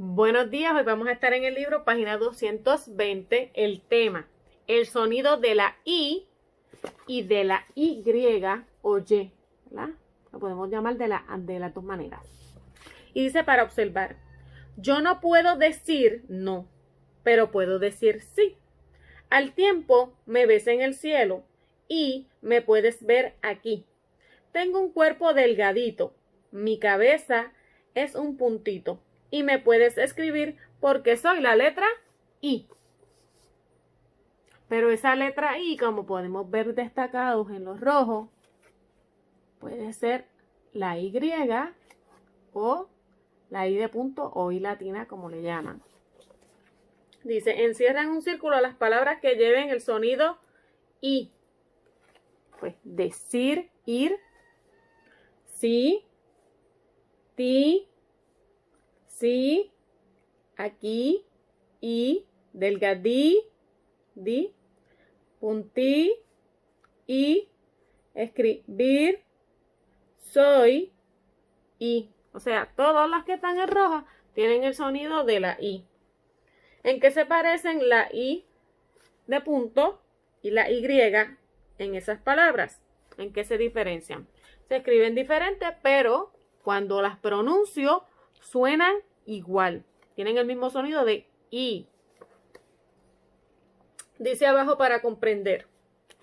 Buenos días, hoy vamos a estar en el libro página 220, el tema, el sonido de la I y de la Y o Y, ¿verdad? Lo podemos llamar de las dos maneras. Y dice para observar, yo no puedo decir no, pero puedo decir sí. Al tiempo me ves en el cielo y me puedes ver aquí. Tengo un cuerpo delgadito, mi cabeza es un puntito. Y me puedes escribir porque soy la letra I. Pero esa letra I, como podemos ver destacados en los rojos, puede ser la Y o la I de punto o I latina, como le llaman. Dice, encierra en un círculo las palabras que lleven el sonido I. Pues decir, ir, sí, ti, sí, aquí, y, delgadí, di, puntí, y, escribir, soy, y. O sea, todas las que están en roja tienen el sonido de la I. ¿En qué se parecen la I de punto y la Y en esas palabras? ¿En qué se diferencian? Se escriben diferentes, pero cuando las pronuncio suenan igual. Tienen el mismo sonido de I. Dice abajo para comprender.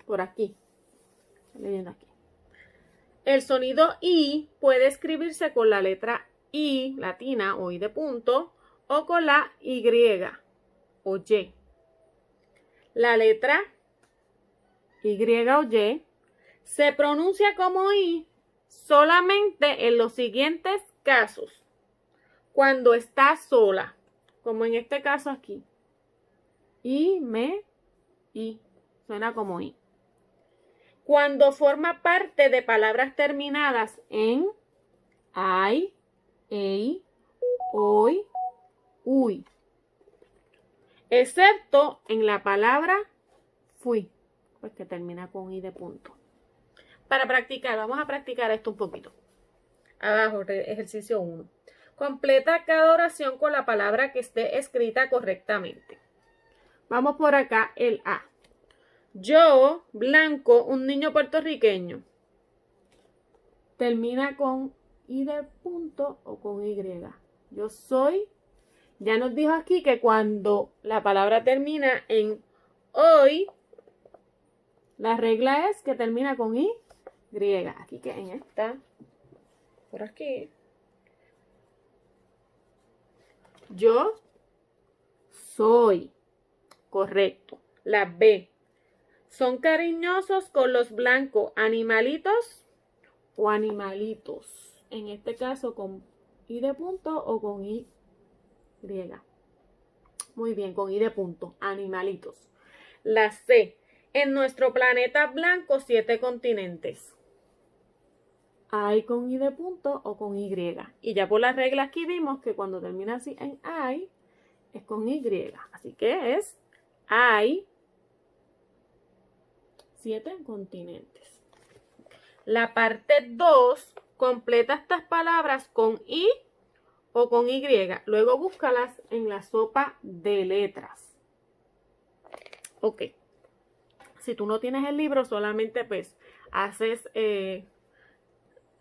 Por aquí. Estoy leyendo aquí. El sonido I puede escribirse con la letra I latina o I de punto o con la Y o Y. La letra Y o Y se pronuncia como I solamente en los siguientes casos. Cuando está sola, como en este caso aquí. I. Suena como I. Cuando forma parte de palabras terminadas en ay, ei, oi, uy. Excepto en la palabra fui, pues que termina con I de punto. Para practicar, vamos a practicar esto un poquito. Abajo, ejercicio 1. Completa cada oración con la palabra que esté escrita correctamente. Vamos por acá, el A. Yo, blanco, un niño puertorriqueño. Termina con I de punto o con Y. Yo soy. Ya nos dijo aquí que cuando la palabra termina en hoy, la regla es que termina con Y. Aquí que en esta, por aquí. Yo soy. Correcto. La B. Son cariñosos con los blancos, animalitos o animalitos. En este caso con I de punto o con Y. Muy bien, con I de punto, animalitos. La C. En nuestro planeta blanco, 7 continentes. Hay con I de punto o con Y. Y ya por las reglas aquí vimos que cuando termina así en hay, es con Y. Así que es hay 7 continentes. La parte 2 completa estas palabras con I o con Y. Luego búscalas en la sopa de letras. Ok. Si tú no tienes el libro, solamente pues haces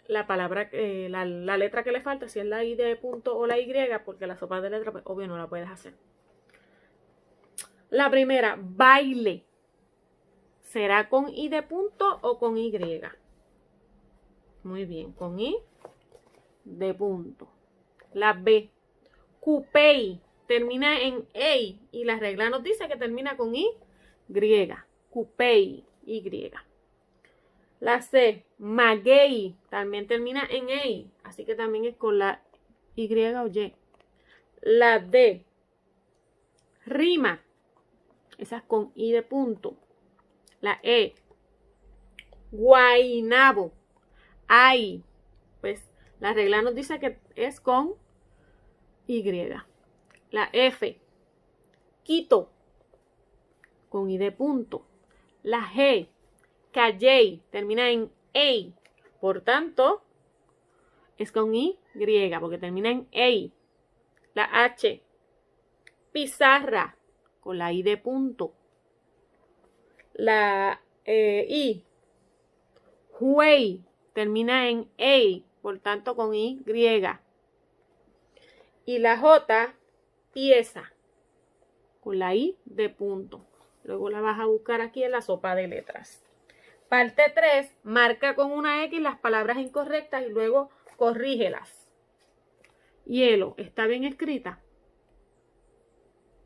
la palabra, la letra que le falta, si es la I de punto o la Y, porque la sopa de letras, pues obvio no la puedes hacer. La primera, baile. ¿Será con I de punto o con Y? Muy bien, con I de punto. La B, cupey. Termina en EI y la regla nos dice que termina con Y. Cupey, Y. La C, maguey. También termina en EI, así que también es con la Y o Y. La D, rima. Esa es con I de punto. La E, guainabo. Ay, pues la regla nos dice que es con Y. La F, quito, con I de punto. La G, calley, termina en EI. Por tanto, es con Y, porque termina en EI. la H. Pizarra, con la I de punto. La I. Juey, termina en E, por tanto con Y. Y la J, pieza, con la I de punto. Luego la vas a buscar aquí en la sopa de letras. Parte 3, marca con una X las palabras incorrectas y luego corrígelas. Hielo, ¿está bien escrita?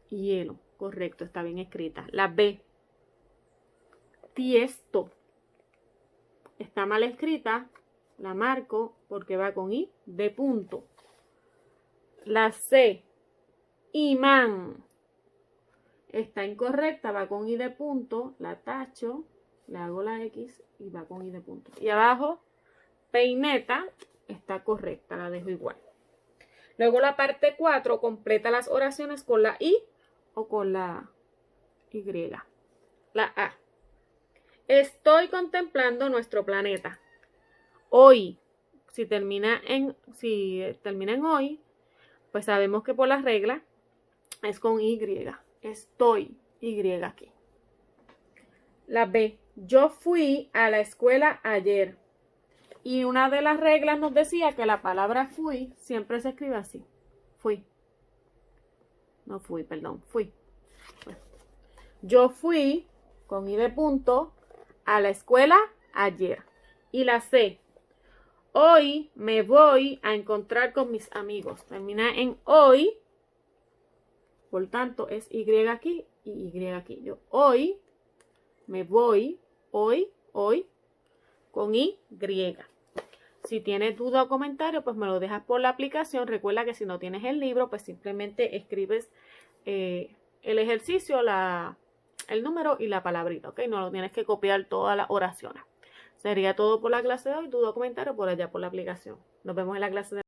Hielo, correcto, está bien escrita. La B, tiesto, está mal escrita, la marco porque va con I de punto. La C, imán, está incorrecta, va con I de punto, la tacho, le hago la X y va con I de punto. Y abajo, peineta, está correcta, la dejo igual. Luego la parte 4, completa las oraciones con la I o con la Y. La A. Estoy contemplando nuestro planeta. Hoy, si termina en hoy, pues sabemos que por las reglas es con Y. Estoy, Y aquí. La B. Yo fui a la escuela ayer. Y una de las reglas nos decía que la palabra fui siempre se escribe así. Fui. No fui, perdón. Fui. Bueno. Yo fui, con I de punto, a la escuela ayer. Y la C. Hoy me voy a encontrar con mis amigos. Termina en hoy. Por tanto, es Y aquí y Y aquí. Yo hoy me voy, hoy, con Y. Si tienes duda o comentario, pues me lo dejas por la aplicación. Recuerda que si no tienes el libro, pues simplemente escribes el ejercicio, el número y la palabrita, ¿ok? No lo tienes que copiar todas las oraciones. Sería todo por la clase de hoy. Duda o comentario por allá por la aplicación. Nos vemos en la clase de